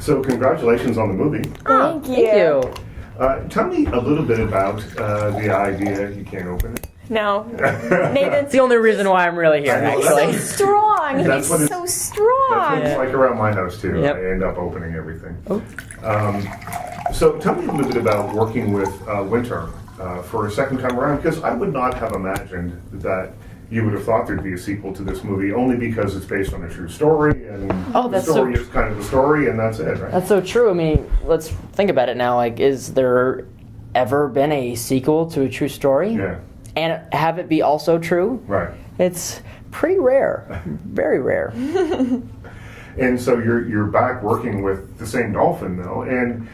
So congratulations on the movie. Thank you. Thank you. Tell me a little bit about the idea. You can't open it. No. It's Nathan's the only reason why I'm really here, I know, so actually. strong. That's He's what it's- so That's strong. what it's like around my house too. Yep. I end up opening everything. Oh. So tell me a little bit about working with Winter for a second time around, because I would not have imagined that you would have thought there'd be a sequel to this movie, only because it's based on a true story, and Oh, the that's story so- is kind of the story, and that's it, right? That's so true. I mean, let's think about it now. Like, is there ever been a sequel to a true story? Yeah, And have it be also true? right. It's pretty rare. Very rare. And so you're back working with the same dolphin though, and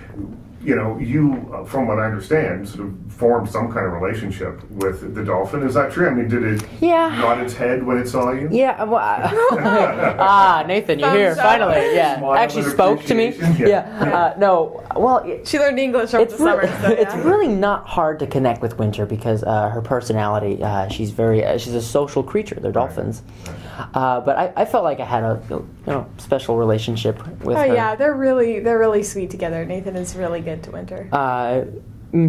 you, from what I understand, sort of formed some kind of relationship with the dolphin. Is that true? I mean, did it Yeah. nod its head when it saw you? Yeah. Well, Nathan, you're here Thumbs up. finally. Yeah. Smile Actually of spoke to me. appreciation. Yeah. No. Well, She learned English over it's the summer. really, So, it's yeah. really not hard to connect with Winter because her personality. She's she's a social creature. They're dolphins. But I felt like I had a special relationship with Oh her. yeah, they're really sweet together. Nathan is really good to Winter.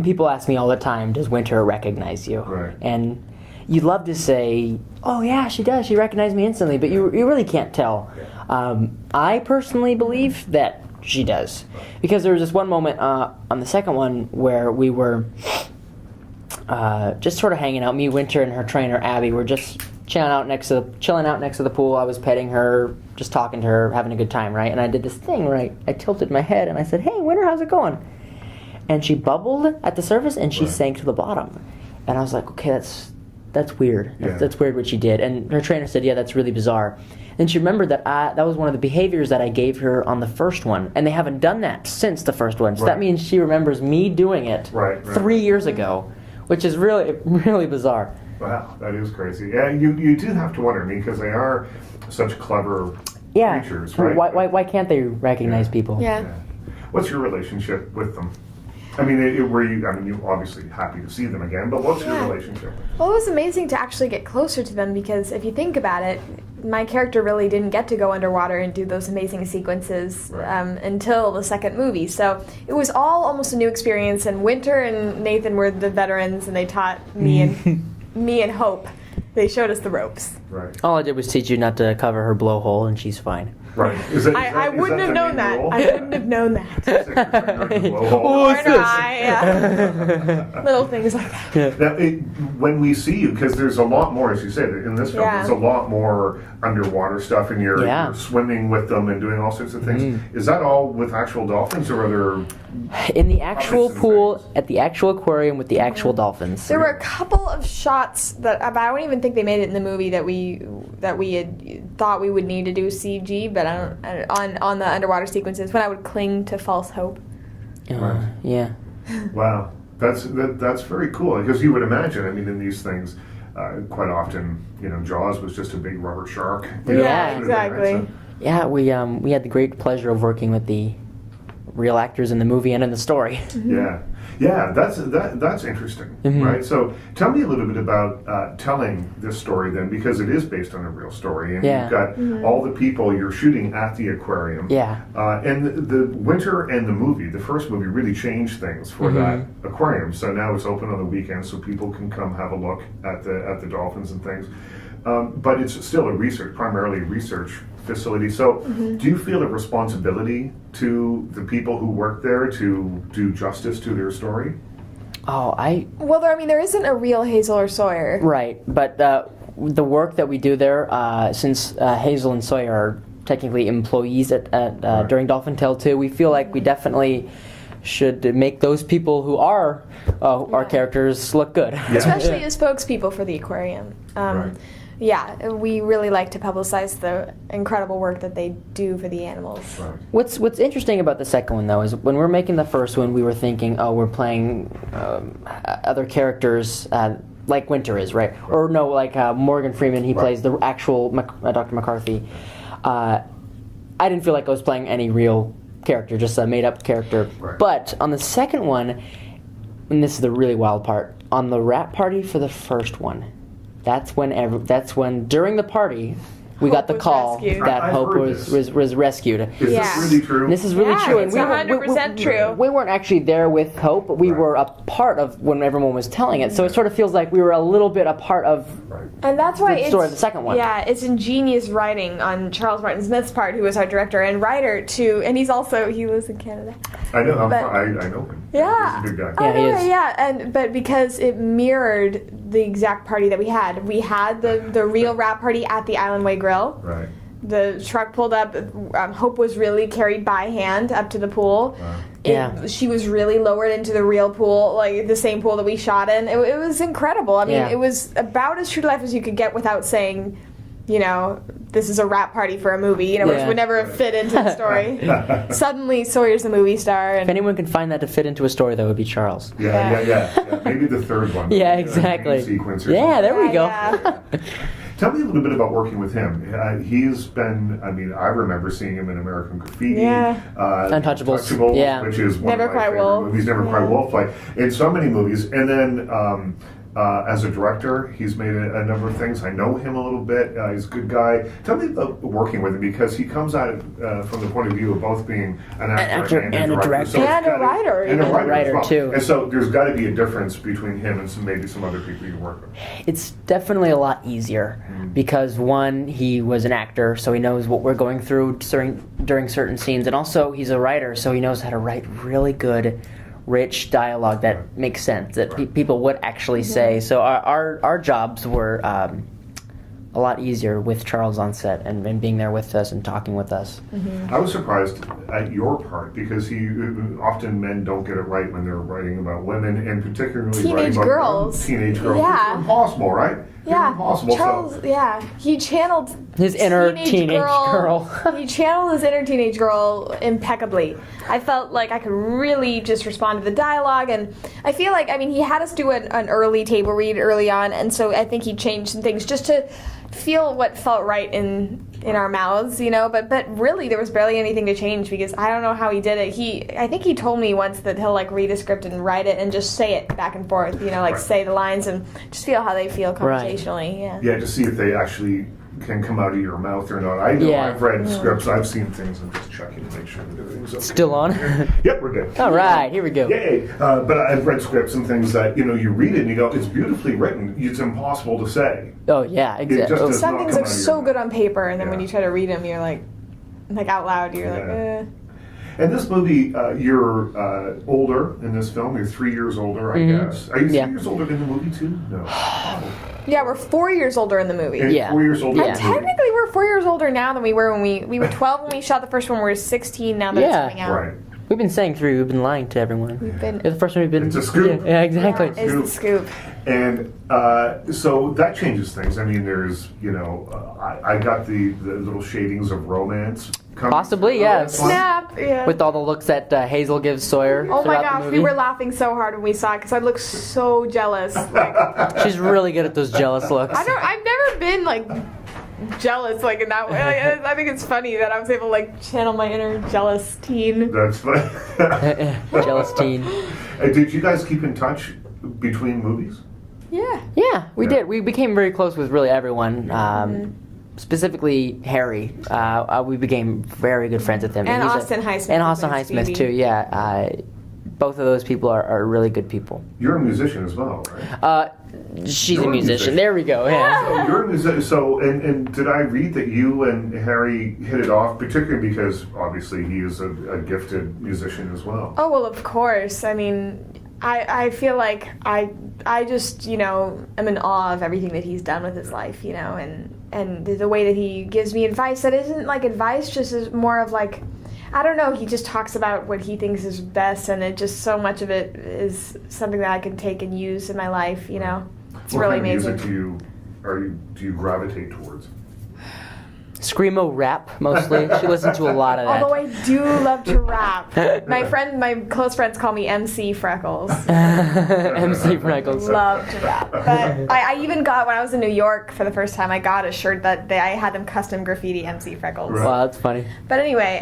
People ask me all the time, does Winter recognize you? Right. And you'd love to say, oh yeah, she does. She recognized me instantly, but you really can't tell. I personally believe that she does. Because there was this one moment on the second one where we were just sort of hanging out. Me, Winter, and her trainer, Abby, were just chilling out next to the pool. I was petting her, just talking to her, having a good time, right? And I did this thing, right? I tilted my head and I said, hey, Winter, how's it going? And she bubbled at the surface and she Right. sank to the bottom. And I was like, okay, that's weird. Yeah. That's weird what she did. And her trainer said, yeah, that's really bizarre. And she remembered that that was one of the behaviors that I gave her on the first one. And they haven't done that since the first one. So Right. that means she remembers me doing it Right. 3 years ago, which is really, really bizarre. Wow, that is crazy. Yeah, you do have to wonder. I mean, because they are such clever Yeah. creatures, right? Why can't they recognize Yeah. people? Yeah. Yeah. What's your relationship with them? I mean, you're obviously happy to see them again, but what's your Yeah. relationship? Well, it was amazing to actually get closer to them because if you think about it, my character really didn't get to go underwater and do those amazing sequences Right. until the second movie. So it was all almost a new experience. And Winter and Nathan were the veterans, and they taught me and Hope. They showed us the ropes. Right. All I did was teach you not to cover her blowhole, and she's fine. Right. Is I wouldn't have known that. I wouldn't have known that. Or Or yeah. Little things like that. Now, when we see you, because there's a lot more, as you said, in this film, Yeah. there's a lot more underwater stuff, and you're Yeah. swimming with them and doing all sorts of things. Is that all with actual dolphins, or are there... In the actual Puppets and pool, things. at the actual aquarium with the actual dolphins. There were a couple of shots that but I don't even think they made it in the movie that we had thought we would need to do CG, but I don't on the underwater sequences when I would cling to false hope. Yeah. Wow, that's very cool, because you would imagine, I mean, in these things, quite often, Jaws was just a big rubber shark. Yeah, exactly. Yeah, we had the great pleasure of working with the real actors in the movie and in the story. Yeah, that's interesting, right? So tell me a little bit about telling this story then, because it is based on a real story, and Yeah. you've got all the people you're shooting at the aquarium. Yeah. And the Winter and the movie, the first movie, really changed things for that aquarium. So now it's open on the weekends, so people can come have a look at the dolphins and things. But it's still primarily a research facility. So do you feel a responsibility to the people who work there to do justice to their story? Well, there isn't a real Hazel or Sawyer. right. But the work that we do there, since Hazel and Sawyer are technically employees during Dolphin Tale 2, we feel like we definitely should make those people who are our characters look good. Especially as spokespeople for the aquarium. Right. Yeah, we really like to publicize the incredible work that they do for the animals. Right. What's interesting about the second one, though, is when we're making the first one, we were thinking, we're playing other characters like Winter is, right? Or no, like Morgan Freeman, he plays the actual Dr. McCarthy. I didn't feel like I was playing any real character, just a made-up character. Right. But on the second one, and this is the really wild part, on the wrap party for the first one, that's when during the party, we got the was call rescued. that I've Hope heard was rescued. Is Yeah. this really true? This is really Yeah, true. it's 100% true. We weren't actually there with Hope, but we Right. were a part of when everyone was telling it. So it sort of feels like we were a little bit a part of. Right. And that's why The it's story of the second one. Yeah, it's ingenious writing on Charles Martin Smith's part, who was our director and writer too, and he lives in Canada. I know. But- I know him. Yeah. He's a good guy. Yeah, he is. Yeah, but because it mirrored the exact party that we had the real wrap party at the Island Way Grill. Right. The truck pulled up. Hope was really carried by hand up to the pool. Wow. Yeah. She was really lowered into the real pool, like the same pool that we shot in. It was incredible. I mean, Yeah. it was about as true to life as you could get without saying, you know, this is a wrap party for a movie, you know, which Yeah. would never fit into the story. Suddenly, Sawyer's the movie star. If And anyone can find that to fit into a story, that would be Charles. Yeah. Maybe the third one. Yeah, The exactly. dream sequence or Yeah, something. there we go. Yeah. Tell me a little bit about working with him. He's been, I remember seeing him in American Graffiti, Yeah. Untouchables, yeah. which is one Never of my Cry favorite Wolf. movies, Never Cry Yeah. Wolf, like in so many movies. And then as a director, he's made a number of things. I know him a little bit. He's a good guy. Tell me about working with him, because he comes at it from the point of view of both being an actor and a director. So it's And a gotta- writer, And a even. writer, Writer, as well. too. And so there's got to be a difference between him and maybe some other people you work with. It's definitely a lot easier because one, he was an actor, so he knows what we're going through during certain scenes, and also he's a writer, so he knows how to write really good, rich dialogue that makes sense, that people would actually say. So our jobs were a lot easier with Charles on set and being there with us and talking with us. I was surprised at your part, because often men don't get it right when they're writing about women, and particularly Teenage writing about girls. Teenage girls. Yeah. It's impossible, right? Yeah, Impossible. Charles. Yeah, he channeled His inner teenage girl. He channeled his inner teenage girl impeccably. I felt like I could really just respond to the dialogue, and I feel like, I mean, he had us do an early table read early on, and so I think he changed some things just to feel what felt right in our mouths, you know. But really, there was barely anything to change, because I don't know how he did it. I think he told me once that he'll like read a script and write it and just say it back and forth, you know, like Right. say the lines and just feel how they feel conversationally. Yeah. Yeah, to see if they actually can come out of your mouth or not. I know Yeah. I've read scripts, I've seen things, I'm just checking to make sure that everything's okay. Still on? Yep, we're good. All right, here we go. Yay! But I've read scripts and things that, you know, you read it and you go, it's beautifully written, it's impossible to say. Oh yeah, It exactly. just does Some not things come look out of so your good mouth. on paper, and then when Yeah. you try to read them, you're like out loud, you're like, Yeah. And this movie, you're older in this film. You're 3 years older, I guess. Are you 3 Yeah. years older in the movie too? No. Yeah, we're 4 years older in the movie. And Yeah. 4 years older Yeah. in the movie. Technically, we're 4 years older now than we were when we were 12 when we shot the first one. We're 16 now that it's Yeah. coming out. Right. We've been saying 3. We've been lying to everyone. We've been. You're the first one we've been. It's a scoop. Yeah, exactly. Is the scoop. And so that changes things. I mean, there's, you know, I got the little shadings of romance. coming Possibly, through. yeah. That's fun. Snap! Yeah. With all the looks that Hazel gives Sawyer Oh my throughout gosh, the we movie. were laughing so hard when we saw it because I looked so jealous. Like, She's really good at those jealous looks. I've never been like jealous like in that way. Like, I think it's funny that I was able to like channel my inner jealous teen. That's fun. Jealous teen. Did you guys keep in touch between movies? Yeah. Yeah, we Yeah. did. We became very close with really everyone. Specifically Harry. We became very good friends with him. And he's Austin Highsmith. And Austin Highsmith Phoebe. too, yeah. Both of those people are really good people. You're a musician as well, right? She's You're a a musician. musician. There we go, yeah. So you're a musician. So, and did I read that you and Harry hit it off, particularly because obviously he is a gifted musician as well? Oh, well, of course. I mean, I feel like I just, you know, am in awe of everything that he's done with his life, you know, and the way that he gives me advice that isn't like advice, just is more of like, I don't know, he just talks about what he thinks is best, and it just so much of it is something that I can take and use in my life, you know. It's What really kind of amazing. music do you gravitate towards? Screamo rap, mostly. She listens to a lot of that. Although I do love to rap. My close friends call me MC Freckles. MC Freckles. Love to rap. But I even got, when I was in New York for the first time, I got a shirt that I had them custom graffiti MC Freckles. Right. Wow, that's funny. But anyway,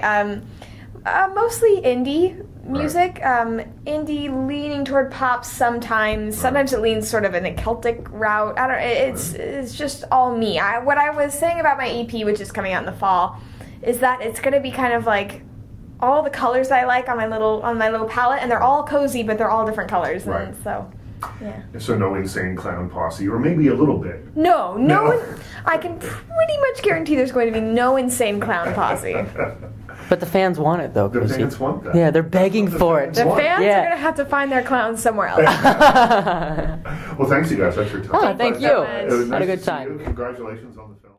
Mostly indie music. Indie leaning toward pop sometimes. Sometimes it leans sort of in a Celtic route. I don't. It's just all me. What I was saying about my EP, which is coming out in the fall, is that it's going to be kind of like all the colors I like on my little palette, and they're all cozy, but they're all different colors. Right. And so. Yeah. So no Insane Clown Posse, or maybe a little bit. No. I can pretty much guarantee there's going to be no Insane Clown Posse. But the fans want it, though. The Cozi. fans want that. Yeah, they're begging for it. The fans Yeah. are going to have to find their clowns somewhere else. Well, thanks you guys. That's your time. Oh, thank you. so much. It was Had a nice good to see time. you. Congratulations on the film.